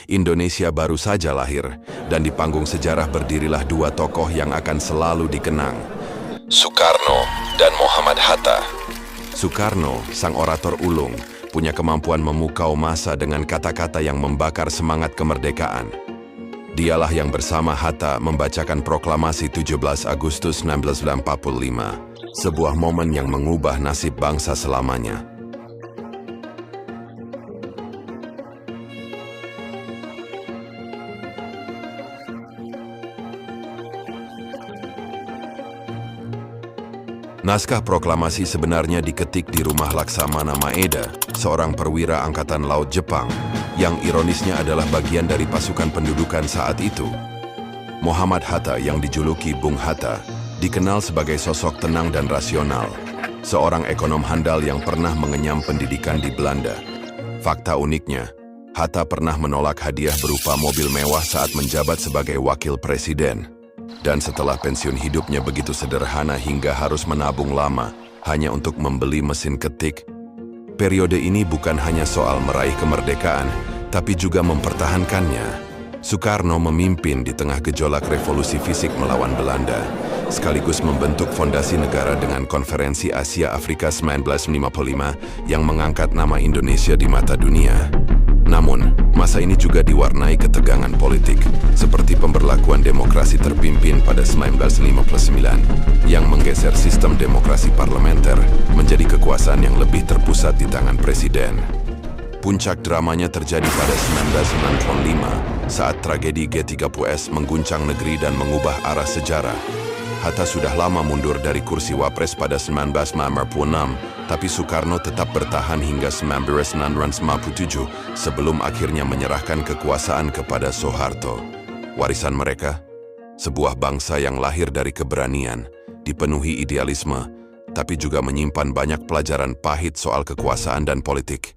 Indonesia baru saja lahir, dan di panggung sejarah berdirilah dua tokoh yang akan selalu dikenang, Soekarno dan Muhammad Hatta. Soekarno, sang orator ulung, punya kemampuan memukau massa dengan kata-kata yang membakar semangat kemerdekaan. Dialah yang bersama Hatta membacakan proklamasi 17 Agustus 1945, sebuah momen yang mengubah nasib bangsa selamanya. Naskah proklamasi sebenarnya diketik di rumah Laksamana Maeda, seorang perwira Angkatan Laut Jepang, yang ironisnya adalah bagian dari pasukan pendudukan saat itu. Muhammad Hatta yang dijuluki Bung Hatta, dikenal sebagai sosok tenang dan rasional, seorang ekonom handal yang pernah mengenyam pendidikan di Belanda. Fakta uniknya, Hatta pernah menolak hadiah berupa mobil mewah saat menjabat sebagai wakil presiden. Dan setelah pensiun hidupnya begitu sederhana hingga harus menabung lama hanya untuk membeli mesin ketik. Periode ini bukan hanya soal meraih kemerdekaan, tapi juga mempertahankannya. Soekarno memimpin di tengah gejolak revolusi fisik melawan Belanda, sekaligus membentuk fondasi negara dengan Konferensi Asia Afrika 1955 yang mengangkat nama Indonesia di mata dunia. Namun, masa ini juga diwarnai ketegangan politik, seperti pemberlakuan demokrasi terpimpin pada 1959, yang menggeser sistem demokrasi parlementer menjadi kekuasaan yang lebih terpusat di tangan presiden. Puncak dramanya terjadi pada 1995, saat tragedi G30S mengguncang negeri dan mengubah arah sejarah. Hatta sudah lama mundur dari kursi wapres pada 1956, tapi Soekarno tetap bertahan hingga 1957 sebelum akhirnya menyerahkan kekuasaan kepada Soeharto. Warisan mereka, sebuah bangsa yang lahir dari keberanian, dipenuhi idealisme, tapi juga menyimpan banyak pelajaran pahit soal kekuasaan dan politik.